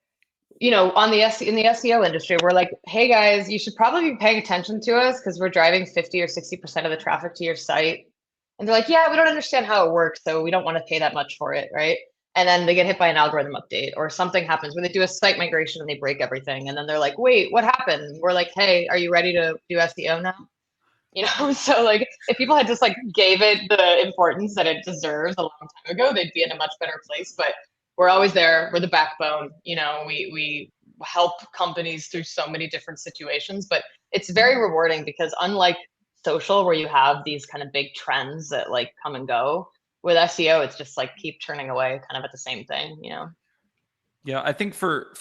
in the SEO industry, we're like, hey guys, you should probably be paying attention to us because we're driving 50 or 60% of the traffic to your site. And they're like, yeah, we don't understand how it works, so we don't want to pay that much for it, right? And then they get hit by an algorithm update or something happens where they do a site migration and they break everything. And then they're like, wait, what happened? We're like, hey, are you ready to do SEO now? So like if people had just like gave it the importance that it deserves a long time ago, they'd be in a much better place. But we're always there. We're the backbone. We help companies through so many different situations, but it's very rewarding because unlike social where you have these kind of big trends that like come and go, with SEO, it's just like keep turning away kind of at the same thing, Yeah, I think for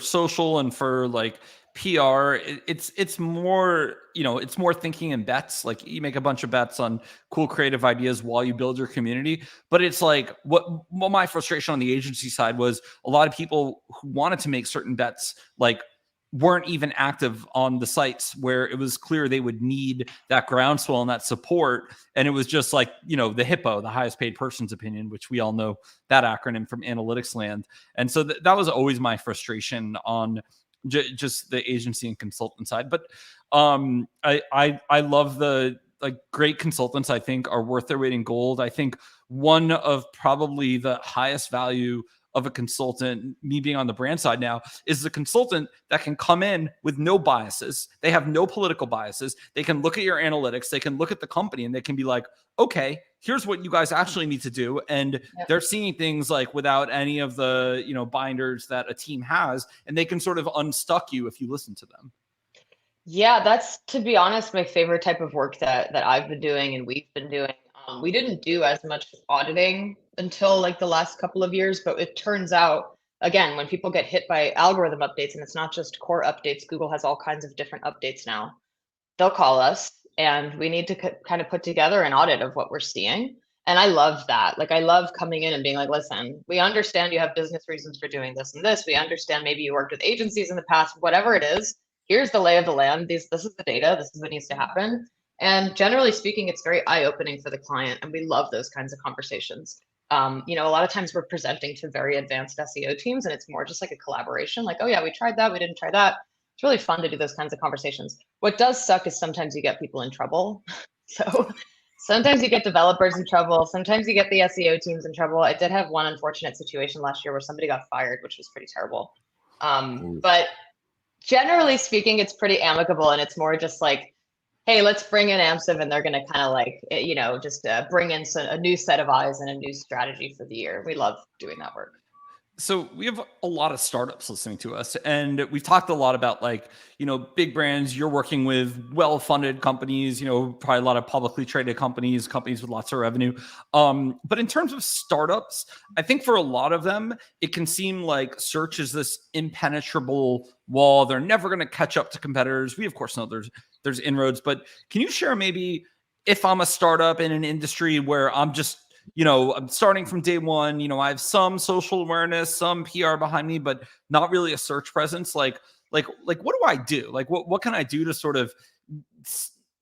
social and for like PR, it's more, it's more thinking in bets. Like, you make a bunch of bets on cool creative ideas while you build your community. But it's like what my frustration on the agency side was, a lot of people who wanted to make certain bets like weren't even active on the sites where it was clear they would need that groundswell and that support. And it was just like, the HIPPO, the highest paid person's opinion, which we all know that acronym from analytics land. And so that was always my frustration on just the agency and consultant side. But I love the like great consultants, I think, are worth their weight in gold. I think one of probably the highest value of a consultant, me being on the brand side now, is the consultant that can come in with no biases. They have no political biases. They can look at your analytics. They can look at the company and they can be like, okay, here's what you guys actually need to do. And they're seeing things like without any of the, binders that a team has, and they can sort of unstuck you if you listen to them. Yeah, that's, to be honest, my favorite type of work that I've been doing and we've been doing. We didn't do as much auditing until like the last couple of years, but it turns out, again, when people get hit by algorithm updates, and it's not just core updates, Google has all kinds of different updates now, they'll call us and we need to kind of put together an audit of what we're seeing. And I love that. Like, I love coming in and being like, listen, we understand you have business reasons for doing this and this. We understand maybe you worked with agencies in the past, whatever it is. Here's the lay of the land. This is the data. This is what needs to happen. And generally speaking, it's very eye-opening for the client. And we love those kinds of conversations. A lot of times we're presenting to very advanced SEO teams and it's more just like a collaboration. Like, oh yeah, we tried that. We didn't try that. It's really fun to do those kinds of conversations. What does suck is sometimes you get people in trouble. So sometimes you get developers in trouble. Sometimes you get the SEO teams in trouble. I did have one unfortunate situation last year where somebody got fired, which was pretty terrible. But generally speaking, it's pretty amicable and it's more just like, hey, let's bring in Amsive and they're going to kind of like, just bring in a new set of eyes and a new strategy for the year. We love doing that work. So we have a lot of startups listening to us, and we've talked a lot about like, big brands. You're working with well-funded companies, probably a lot of publicly traded companies with lots of revenue. But in terms of startups, I think for a lot of them, it can seem like search is this impenetrable wall. They're never going to catch up to competitors. We of course know there's inroads, but can you share maybe if I'm a startup in an industry where I'm just I'm starting from day one, I have some social awareness, some PR behind me, but not really a search presence. Like what do I do? Like, what can I do to sort of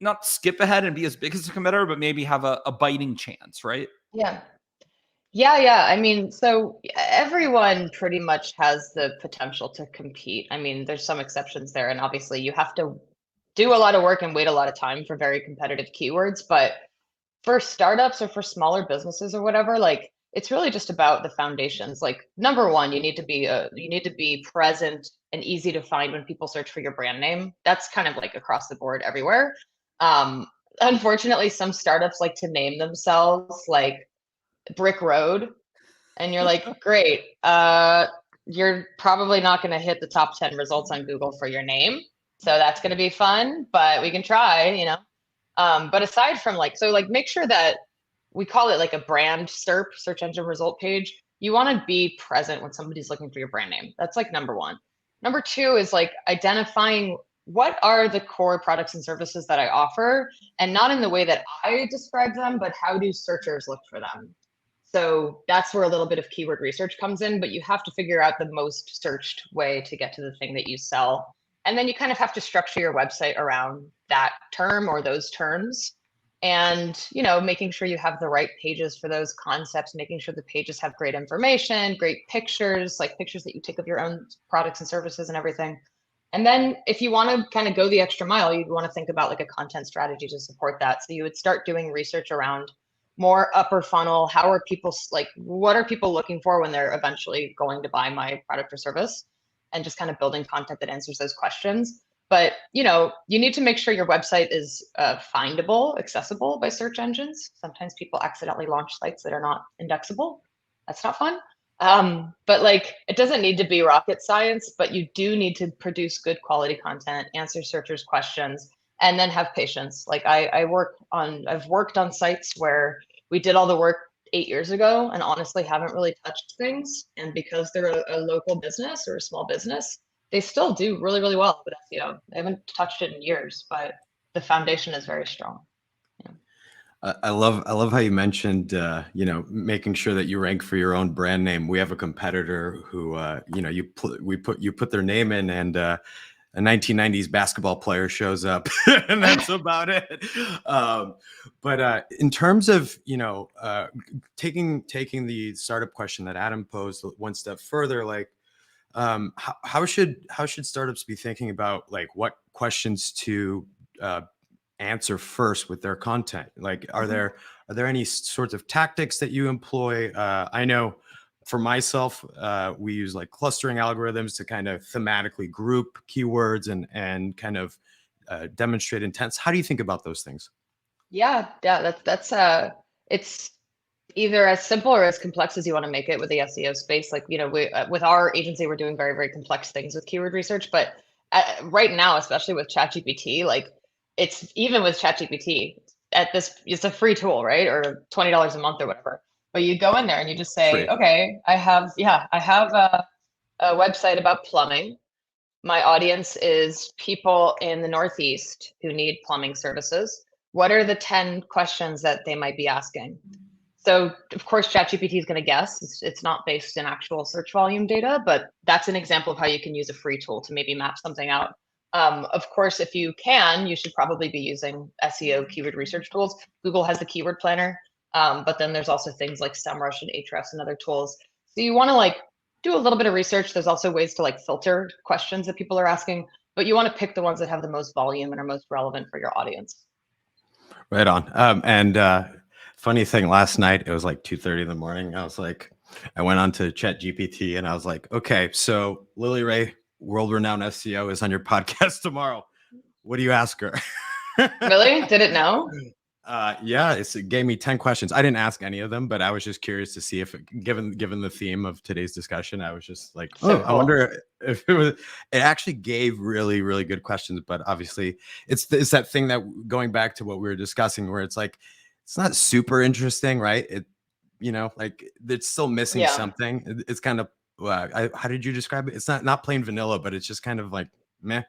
not skip ahead and be as big as a competitor, but maybe have a biting chance, right? Yeah. I mean, so everyone pretty much has the potential to compete. I mean, there's some exceptions there. And obviously you have to do a lot of work and wait a lot of time for very competitive keywords, but for startups or for smaller businesses or whatever, like it's really just about the foundations. Like number one, you need to be present and easy to find when people search for your brand name. That's kind of like across the board everywhere. Unfortunately, some startups like to name themselves like Brick Road, and you're like, great. you're probably not going to hit the top 10 results on Google for your name. So that's going to be fun, but we can try, but aside from make sure that we call it like a brand SERP, search engine result page. You want to be present when somebody's looking for your brand name. That's like number one. Number two is like identifying what are the core products and services that I offer, and not in the way that I describe them, but how do searchers look for them? So that's where a little bit of keyword research comes in, but you have to figure out the most searched way to get to the thing that you sell. And then you kind of have to structure your website around that term or those terms. And, making sure you have the right pages for those concepts, making sure the pages have great information, great pictures, like pictures that you take of your own products and services and everything. And then if you want to kind of go the extra mile, you want to think about like a content strategy to support that. So you would start doing research around more upper funnel. How are people what are people looking for when they're eventually going to buy my product or service? And just kind of building content that answers those questions. But, you need to make sure your website is findable, accessible by search engines. Sometimes people accidentally launch sites that are not indexable. That's not fun. But it doesn't need to be rocket science, but you do need to produce good quality content, answer searchers' questions, and then have patience. I've worked on sites where we did all the work 8 years ago and honestly haven't really touched things. And because they're a local business or a small business, they still do really, really well with SEO. They haven't touched it in years, but the foundation is very strong. I love how you mentioned, making sure that you rank for your own brand name. We have a competitor who, you put their name in, and a 1990s basketball player shows up, and that's about it. But in terms of taking the startup question that Adam posed one step further, how should startups be thinking about what questions to answer first with their content? Are there any sorts of tactics that you employ? I know for myself, we use clustering algorithms to kind of thematically group keywords and kind of demonstrate intents. How do you think about those things? Yeah, that's it's either as simple or as complex as you want to make it with the SEO space. With our agency, we're doing very, very complex things with keyword research. But right now, especially with ChatGPT, it's even with ChatGPT it's a free tool, right? Or $20 a month or whatever. But you go in there and you just say, okay, I have a website about plumbing. My audience is people in the Northeast who need plumbing services. What are the 10 questions that they might be asking? So of course, ChatGPT is going to guess. It's not based in actual search volume data, but that's an example of how you can use a free tool to maybe map something out. Of course, if you can, you should probably be using SEO keyword research tools. Google has the keyword planner, but then there's also things like SEMrush and Ahrefs and other tools. So you want to do a little bit of research. There's also ways to filter questions that people are asking, but you want to pick the ones that have the most volume and are most relevant for your audience. Right on. Funny thing, last night, it was 2:30 in the morning. I went on to ChatGPT and I was like, okay, so Lily Ray, world-renowned SEO, is on your podcast tomorrow. What do you ask her? Really? Did it know? Yeah, it gave me 10 questions. I didn't ask any of them, but I was just curious to see if, given the theme of today's discussion, I was just like, cool. I wonder if it actually gave really, really good questions. But obviously, it's that thing that, going back to what we were discussing, where it's it's not super interesting, right? It's still missing something. It's kind of, how did you describe it? It's not plain vanilla, but it's just kind of meh.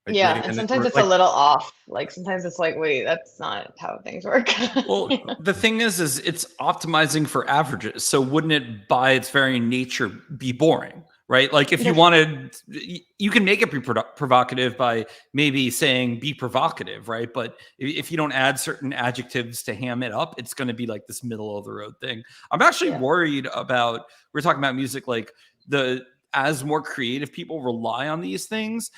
And sometimes it's a little off. Sometimes it's wait, that's not how things work. Well, the thing is it's optimizing for averages. So wouldn't it by its very nature be boring, right? If you wanted, you can make it be provocative by maybe saying be provocative, right? But if you don't add certain adjectives to ham it up, it's going to be this middle of the road thing. I'm actually worried about, we're talking about music, as more creative people rely on these things,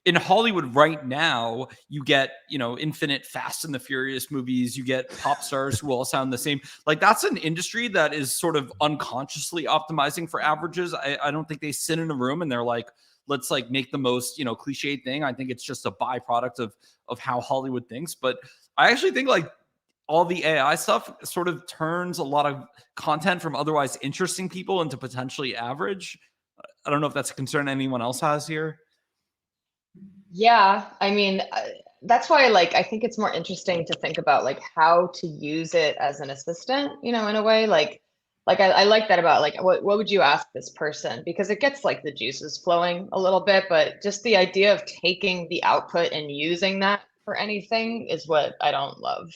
in Hollywood right now, you get, infinite Fast and the Furious movies, you get pop stars who all sound the same. That's an industry that is sort of unconsciously optimizing for averages. I don't think they sit in a room and they're let's make the most, cliche thing. I think it's just a byproduct of how Hollywood thinks. But I actually think all the AI stuff sort of turns a lot of content from otherwise interesting people into potentially average. I don't know if that's a concern anyone else has here. Yeah, I mean, that's why like I think it's more interesting to think about like how to use it as an assistant, in a way. Like I like that about like what would you ask this person? Because it gets like the juices flowing a little bit, but just the idea of taking the output and using that for anything is what I don't love.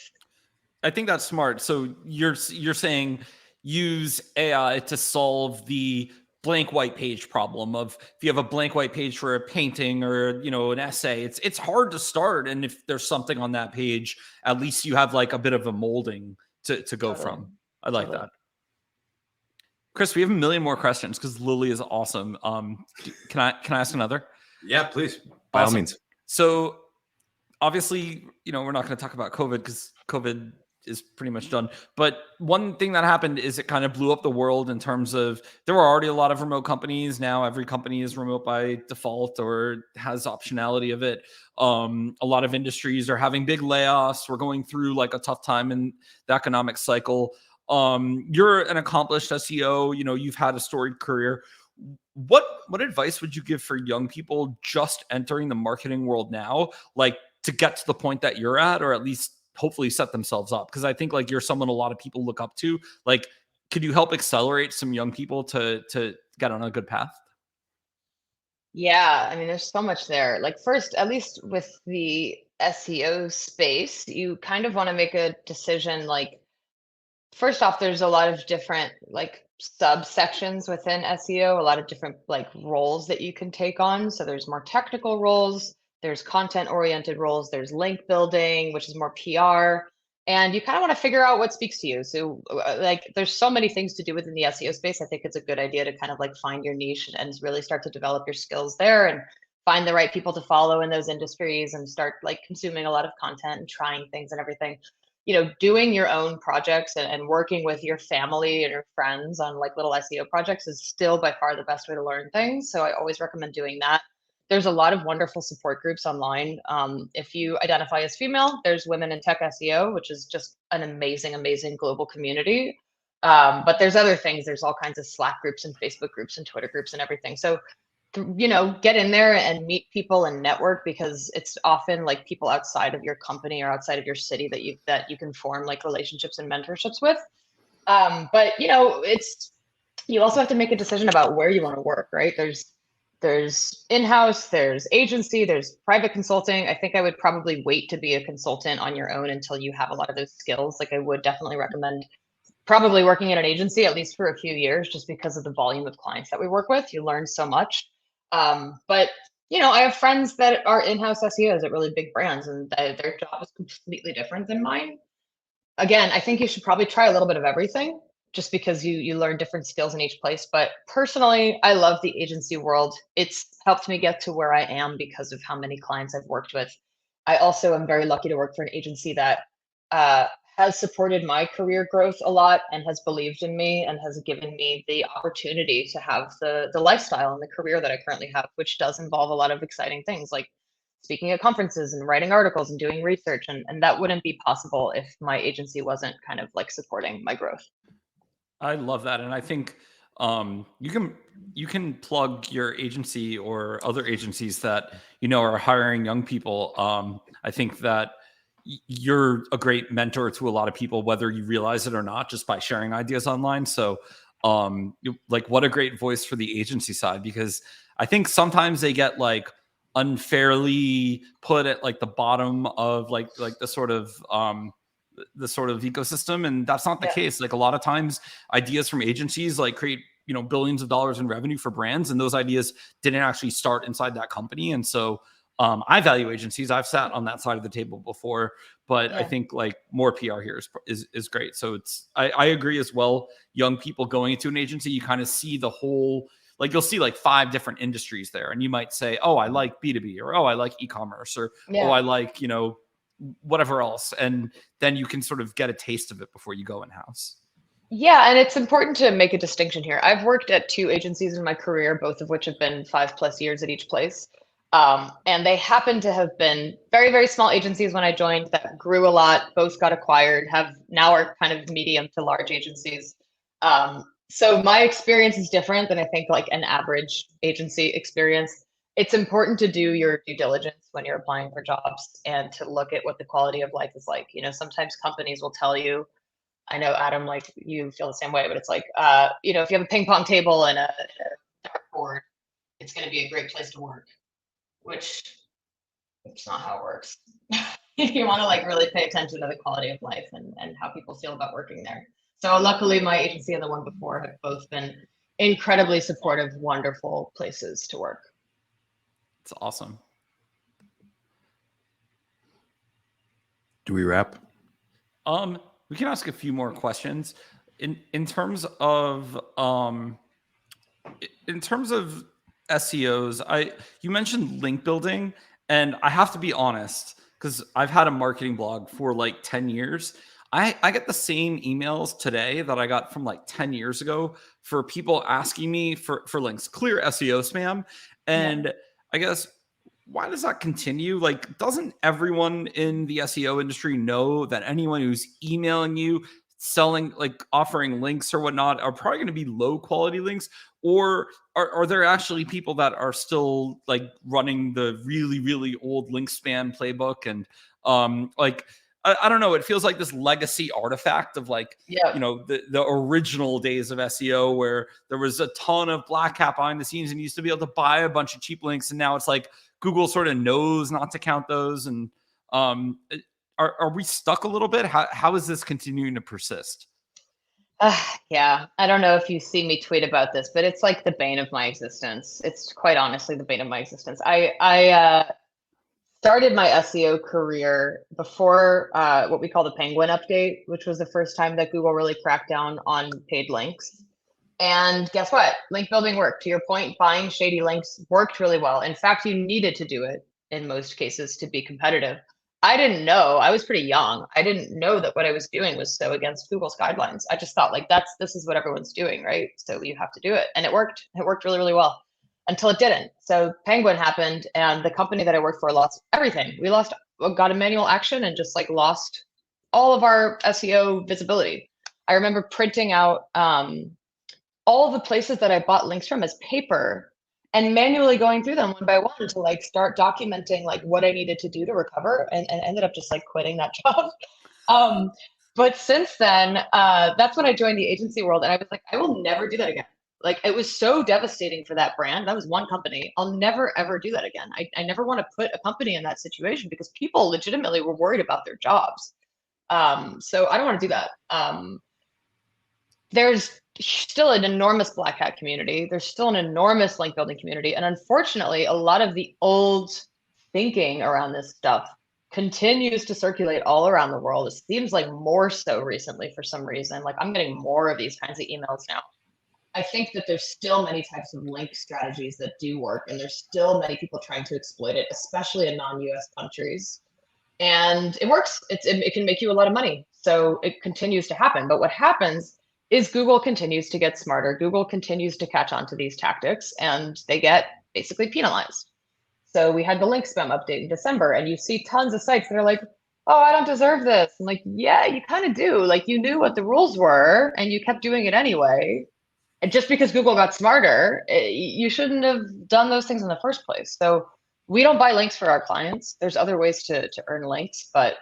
I think that's smart. So you're saying use AI to solve the blank white page problem of if you have a blank white page for a painting or an essay, it's hard to start. And if there's something on that page, at least you have like a bit of a molding to go Totally. from. I like Totally. that. Chris, we have a million more questions because Lily is awesome. Can I ask another? Yeah, please. By all means. So obviously, we're not going to talk about COVID because COVID is pretty much done. But one thing that happened is it kind of blew up the world in terms of there were already a lot of remote companies. Now every company is remote by default or has optionality of it. A lot of industries are having big layoffs. We're going through like a tough time in the economic cycle. You're an accomplished SEO, you've had a storied career. What advice would you give for young people just entering the marketing world now, like to get to the point that you're at, or at least hopefully set themselves up? Because I think like you're someone a lot of people look up to. Like, could you help accelerate some young people to get on a good path? Yeah, I mean, there's so much there. Like, first, at least with the SEO space, you kind of want to make a decision. Like, first off, there's a lot of different like subsections within SEO, a lot of different like roles that you can take on. So there's more technical roles, there's content oriented roles, there's link building, which is more PR. And you kind of want to figure out what speaks to you. So like there's so many things to do within the SEO space. I think it's a good idea to kind of like find your niche and really start to develop your skills there and find the right people to follow in those industries and start like consuming a lot of content and trying things and everything. Doing your own projects and working with your family and your friends on like little SEO projects is still by far the best way to learn things. So I always recommend doing that. There's a lot of wonderful support groups online. If you identify as female, there's Women in Tech SEO, which is just an amazing, amazing global community. But there's other things. There's all kinds of Slack groups and Facebook groups and Twitter groups and everything. So get in there and meet people and network, because it's often like people outside of your company or outside of your city that you can form like relationships and mentorships with. But you also have to make a decision about where you want to work, right? There's in-house, there's agency, there's private consulting. I think I would probably wait to be a consultant on your own until you have a lot of those skills. Like I would definitely recommend probably working in an agency, at least for a few years, just because of the volume of clients that we work with. You learn so much. But I have friends that are in-house SEOs at really big brands, and their job is completely different than mine. Again, I think you should probably try a little bit of everything, just because you learn different skills in each place. But personally, I love the agency world. It's helped me get to where I am because of how many clients I've worked with. I also am very lucky to work for an agency that has supported my career growth a lot and has believed in me and has given me the opportunity to have the lifestyle and the career that I currently have, which does involve a lot of exciting things like speaking at conferences and writing articles and doing research. And that wouldn't be possible if my agency wasn't kind of like supporting my growth. I love that. And I think you can plug your agency or other agencies that are hiring young people. I think that you're a great mentor to a lot of people, whether you realize it or not, just by sharing ideas online. So what a great voice for the agency side, because I think sometimes they get like unfairly put at like the bottom of like the sort of ecosystem, and that's not the case. Like a lot of times ideas from agencies like create billions of dollars in revenue for brands, and those ideas didn't actually start inside that company. And so I value agencies. I've sat on that side of the table before, but I think like more PR here is great. So I agree as well. Young people going into an agency, you kind of see the whole, like you'll see like 5 different industries there, and you might say, oh, I like B2B, or oh, I like e-commerce, or oh, I like whatever else, and then you can sort of get a taste of it before you go in-house. Yeah, and it's important to make a distinction here. I've worked at 2 agencies in my career, both of which have been 5+ years at each place. And they happen to have been very, very small agencies when I joined that grew a lot, both got acquired, now are kind of medium to large agencies. So my experience is different than I think like an average agency experience. It's important to do your due diligence when you're applying for jobs and to look at what the quality of life is like. Sometimes companies will tell you, I know Adam, like you feel the same way, but it's like, if you have a ping pong table and a dartboard, it's going to be a great place to work, which it's not how it works. You want to like really pay attention to the quality of life and how people feel about working there. So luckily my agency and the one before have both been incredibly supportive, wonderful places to work. It's awesome. Do we wrap? We can ask a few more questions. In terms of SEOs, you mentioned link building, and I have to be honest, because I've had a marketing blog for like 10 years. I get the same emails today that I got from like 10 years ago for people asking me for links, clear SEO spam. And I guess, why does that continue? Like, doesn't everyone in the SEO industry know that anyone who's emailing you, selling, like offering links or whatnot, are probably going to be low quality links? Or are there actually people that are still like running the really, really old link spam playbook? And I don't know. It feels like this legacy artifact of like, the original days of SEO where there was a ton of black hat behind the scenes and you used to be able to buy a bunch of cheap links. And now it's like Google sort of knows not to count those. And are we stuck a little bit? How is this continuing to persist? Yeah, I don't know if you see me tweet about this, but it's like the bane of my existence. It's quite honestly the bane of my existence. I started my SEO career before what we call the Penguin update, which was the first time that Google really cracked down on paid links. And guess what? Link building worked. To your point, buying shady links worked really well. In fact, you needed to do it in most cases to be competitive. I didn't know. I was pretty young. I didn't know that what I was doing was so against Google's guidelines. I just thought like this is what everyone's doing, right? So you have to do it. And it worked. It worked really, really well until it didn't. So Penguin happened and the company that I worked for lost everything. We got a manual action and just like lost all of our SEO visibility. I remember printing out all the places that I bought links from as paper and manually going through them one by one to like start documenting like what I needed to do to recover, and ended up just like quitting that job. But since then, that's when I joined the agency world, and I was like, I will never do that again. Like it was so devastating for that brand. That was one company. I'll never ever do that again. I never want to put a company in that situation because people legitimately were worried about their jobs. So I don't want to do that. There's still an enormous black hat community. There's still an enormous link building community. And unfortunately, a lot of the old thinking around this stuff continues to circulate all around the world. It seems like more so recently for some reason. Like I'm getting more of these kinds of emails now. I think that there's still many types of link strategies that do work, and there's still many people trying to exploit it, especially in non-US countries. And it works. It can make you a lot of money. So it continues to happen. But what happens is Google continues to get smarter. Google continues to catch on to these tactics, and they get basically penalized. So we had the link spam update in December, and you see tons of sites that are like, oh, I don't deserve this. I'm like, yeah, you kind of do. Like you knew what the rules were and you kept doing it anyway. And just because Google got smarter, you shouldn't have done those things in the first place. So we don't buy links for our clients. There's other ways to earn links, but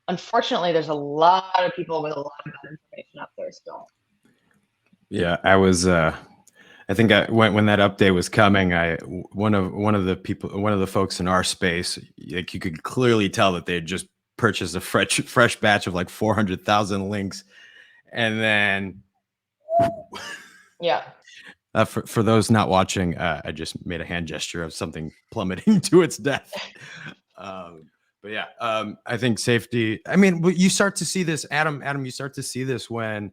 unfortunately, there's a lot of people with a lot of bad information out there still. Yeah, I was. I think when that update was coming, one of the folks in our space, like you could clearly tell that they had just purchased a fresh batch of like 400,000 links, and then yeah. For those not watching, I just made a hand gesture of something plummeting to its death. But yeah, I think safety. I mean, you start to see this, Adam. You start to see this when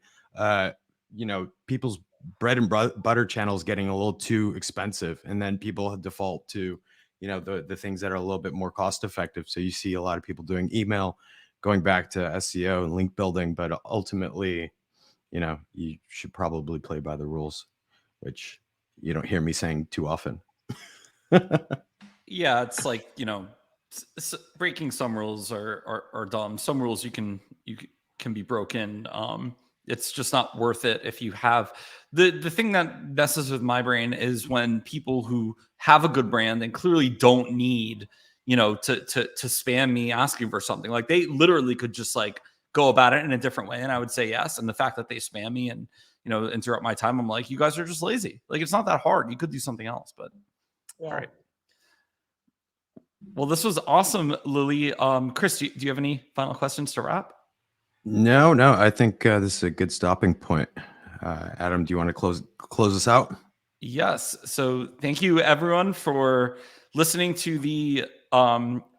people's bread and butter channels getting a little too expensive, and then people default to the things that are a little bit more cost effective. So you see a lot of people doing email, going back to SEO and link building, but ultimately, you should probably play by the rules, which you don't hear me saying too often. Yeah, it's like, breaking some rules are dumb. Some rules you can be broken. It's just not worth it if you have the thing that messes with my brain is when people who have a good brand and clearly don't need, to spam me asking for something. Like they literally could just like go about it in a different way. And I would say yes. And the fact that they spam me and, interrupt my time, I'm like, you guys are just lazy. Like it's not that hard. You could do something else, but Yeah. all right. Well, this was awesome, Lily. Chris, do you have any final questions to wrap? No. I think this is a good stopping point. Adam, do you want to close us out? Yes. So thank you everyone for listening to the,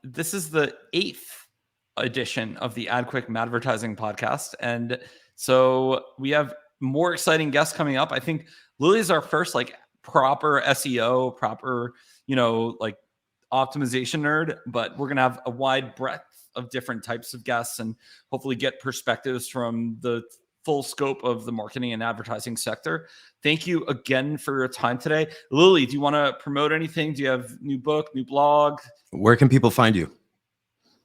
this is the 8th edition of the AdQuick Madvertising Podcast. And so we have more exciting guests coming up. I think Lily is our first like proper SEO, proper, like optimization nerd, but we're going to have a wide breadth of different types of guests and hopefully get perspectives from the full scope of the marketing and advertising sector. Thank you again for your time today. Lily, do you want to promote anything? Do you have new book, new blog? Where can people find you?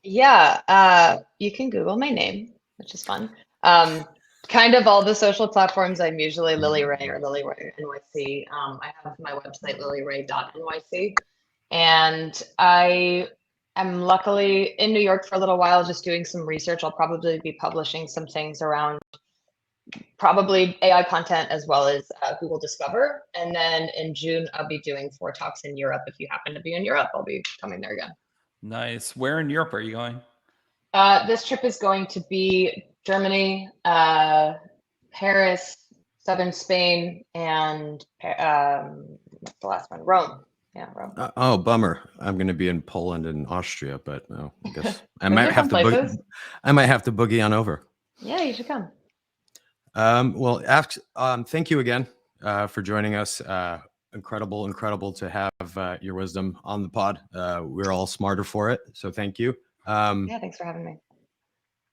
Yeah, you can Google my name, which is fun. Kind of all the social platforms. I'm usually Lily Ray or Lily Ray NYC. I have my website, lilyray.nyc. And I am luckily in New York for a little while, just doing some research. I'll probably be publishing some things around probably AI content as well as Google Discover. And then in June, I'll be doing 4 talks in Europe. If you happen to be in Europe, I'll be coming there again. Nice. Where in Europe are you going? This trip is going to be Germany, Paris, southern Spain, and what's the last one? Rome. Yeah, Rome. Oh, bummer. I'm going to be in Poland and Austria, but I guess I might have to boogie on over. Yeah, you should come. Thank you again for joining us. Incredible to have your wisdom on the pod. We're all smarter for it. So thank you. Yeah, thanks for having me.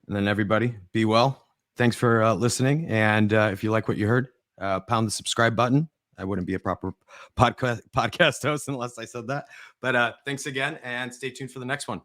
And then everybody, be well. Thanks for listening. And if you like what you heard, pound the subscribe button. I wouldn't be a proper podcast host unless I said that. But thanks again, and stay tuned for the next one.